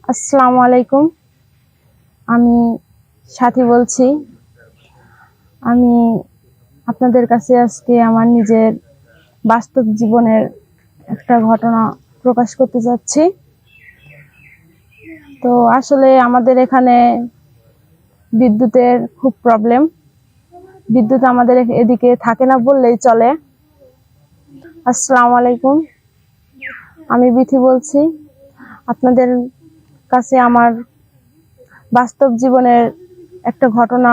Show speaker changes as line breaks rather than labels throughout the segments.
আসসালামু আলাইকুম। আমি সাথী বলছি। আমি আপনাদের কাছে আজকে আমার নিজের বাস্তব জীবনের একটা ঘটনা প্রকাশ করতে যাচ্ছি। তো আসলে আমাদের এখানে বিদ্যুতের খুব প্রবলেম। বিদ্যুৎ আমাদের এদিকে থাকে না বললেই চলে। আসসালামু আলাইকুম। আমি বিথি বলছি। আপনাদের কাছে আমার বাস্তব জীবনের একটা ঘটনা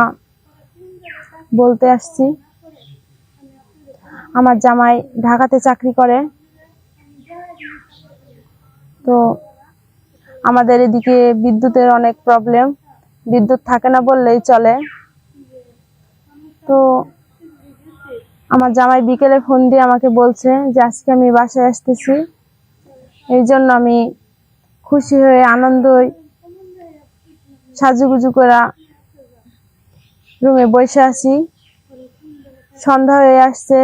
বলতে আসছি। আমার জামাই ঢাকাতে চাকরি করে। তো আমাদের এদিকে বিদ্যুতের অনেক প্রবলেম। বিদ্যুৎ থাকে না বললেই চলে। তো আমার জামাই বিকেলে ফোন দিয়ে আমাকে বলছে যে আজকে আমি বাসায় আসতেছি। এই জন্য আমি খুশি হয়ে আনন্দই সাজুগুজু করে রুমে বসে আছি। সন্ধ্যা হয়ে আসছে।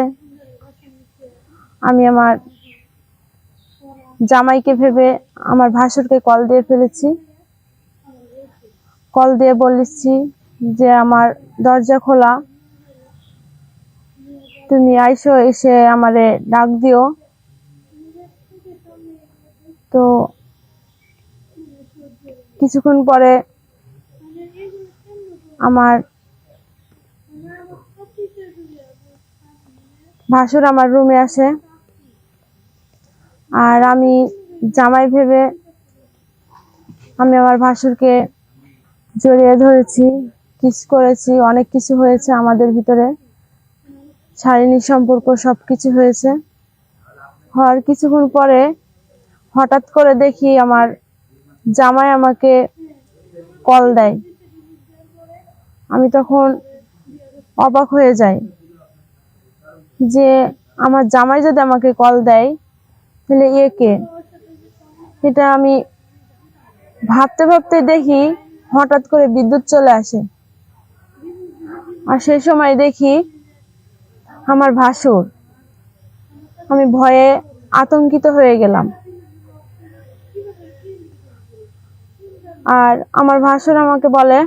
আমি আমার জামাইকে ভেবে আমার ভাসুরকে কল দিয়ে ফেলেছি। কল দিয়ে বলেছি যে আমার দরজা খোলা, তুমি আইসো, এসে আমারে ডাক দিও। তো কিছুক্ষণ পরে আমার ভাসুর আমার রুমে আসে। আর আমি জামাই ভেবে আমি আমার ভাসুরকে জড়িয়ে ধরেছি, কিস করেছি, অনেক কিছু হয়েছে আমাদের ভিতরে, শারীরিক সম্পর্ক সবকিছু হয়েছে। হওয়ার কিছুক্ষণ পরে হঠাৎ করে দেখি আমার জামাই আমাকে কল দেয়। আমি তখন অবাক হয়ে যাই যে আমার জামাই যদি আমাকে কল দেয় তাহলে কে। এটা আমি ভাবতে ভাবতে দেখি হঠাৎ করে বিদ্যুৎ চলে আসে। আর সেই সময় দেখি আমার ভাসুর। আমি ভয়ে আতঙ্কিত হয়ে গেলাম। আর আমার ভাসুর আমাকে বলে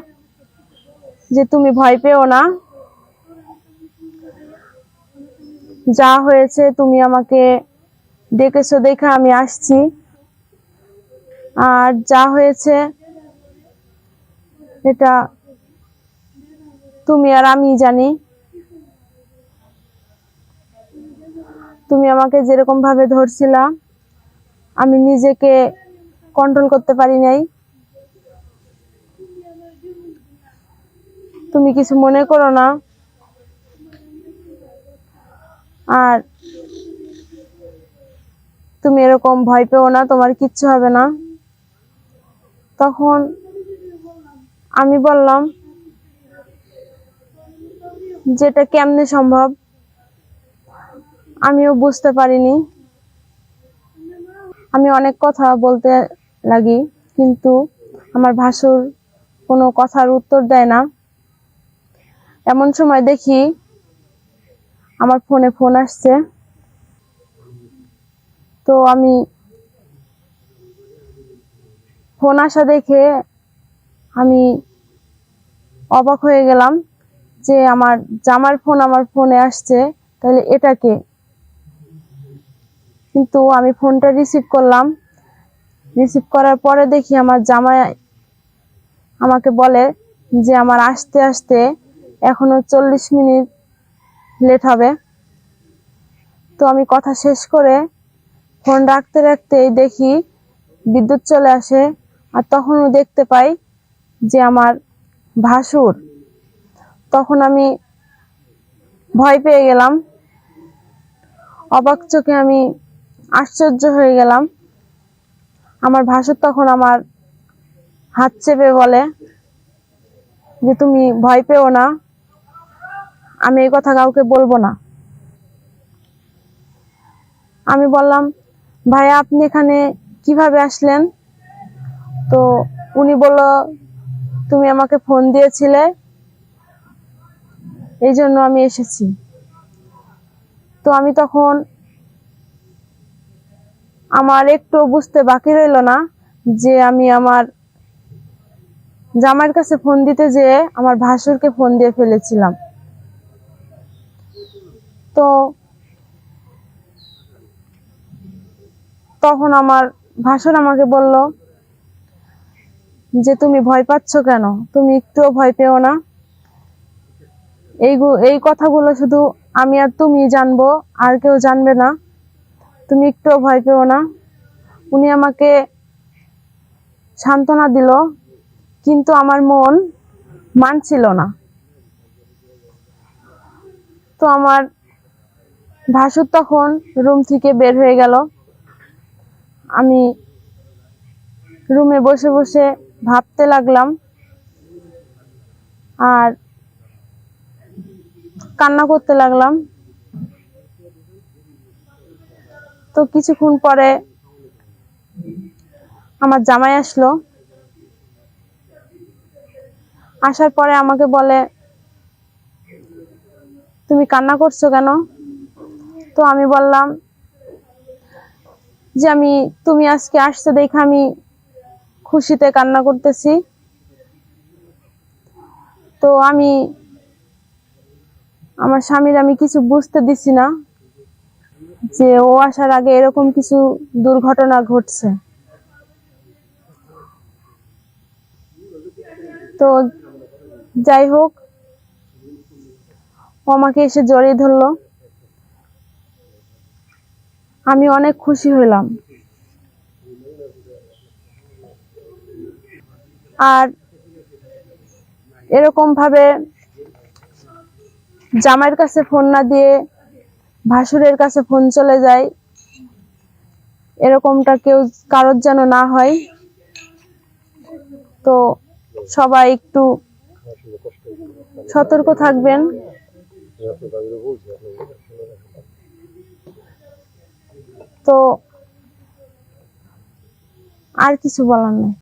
যে তুমি ভয় পেও না, যা হয়েছে তুমি আমাকে ডেকেছো দেখে আমি আসছি। আর যা হয়েছে এটা তুমি আর আমি জানি। তুমি আমাকে যেরকম ভাবে ধরছিলা আমি নিজেকে কন্ট্রোল করতে পারি নাই। তুমি কিছু মনে করো না। আর তুমি এরকম ভয় পেও না, তোমার কিচ্ছু হবে না। তখন আমি বললাম যেটা কেমনে সম্ভব, আমিও বুঝতে পারিনি। আমি অনেক কথা বলতে লাগি, কিন্তু আমার ভাসুর কোনো কথার উত্তর দেয় না। এমন সময় দেখি আমার ফোনে ফোন আসছে। তো আমি ফোন আসা দেখে আমি অবাক হয়ে গেলাম যে আমার জামার ফোন আমার ফোনে আসছে, তাহলে এটা কে। কিন্তু আমি ফোনটা রিসিভ করলাম। রিসিভ করার পরে দেখি আমার জামাই আমাকে বলে যে আমার আসতে আসতে এখনো 40 মিনিট লেট হবে। তো আমি কথা শেষ করে ফোন রাখতে রাখতেই দেখি বিদ্যুৎ চলে আসে। আর তখনও দেখতে পাই যে আমার ভাসুর। তখন আমি ভয় পেয়ে গেলাম। অবাক চোখে আমি আশ্চর্য হয়ে গেলাম। আমার ভাসুর তখন আমার হাত চেপে বলে যে তুমি ভয় পেও না, আমি এই কথা কাউকে বলবো না। আমি বললাম ভাইয়া আপনি এখানে কিভাবে আসলেন? তো উনি বলল তুমি আমাকে ফোন দিয়েছিলে, এই জন্য আমি এসেছি। তো আমি তখন আমার একটু বুঝতে বাকি রইল না যে আমি আমার জামাইয়ের কাছে ফোন দিতে যেয়ে আমার ভাসুরকে ফোন দিয়ে ফেলেছিলাম। তো তখন আমার ভাসুর আমাকে বলল যে তুমি ভয় পাচ্ছ কেন, তুমি একটুও ভয় পেও না, এই কথাগুলো শুধু আমি আর তুমি জানবো, আর কেউ জানবে না, তুমি একটুও ভয় পেও না। উনি আমাকে সান্ত্বনা দিল, কিন্তু আমার মন মানছিল না। তো আমার ভাসুর তখন রুম থেকে বের হয়ে গেল। আমি রুমে বসে বসে ভাবতে লাগলাম আর কান্না করতে লাগলাম। তো কিছুক্ষণ পরে আমার জামাই আসলো। আসার পরে আমাকে বলে, তুমি কান্না করছো কেন? তো আমি বললাম যে তুমি আজকে আসছো দেখে আমি খুশিতে কান্না করতেছি। তো আমার স্বামীর আমি কিছু বুঝতে দিছি না যে ও আসার আগে এরকম কিছু দুর্ঘটনা ঘটছে। তো যাই হোক, ও আমাকে এসে জড়িয়ে ধরলো। আমি অনেক খুশি হইলাম। আর এরকম ভাবে জামাইয়ের কাছে ফোন না দিয়ে ভাসুরের কাছে ফোন চলে যায়, এরকমটা কারোর যেন না হয়। তো সবাই একটু সতর্ক থাকবেন। তো আর কিছু বলার নেই।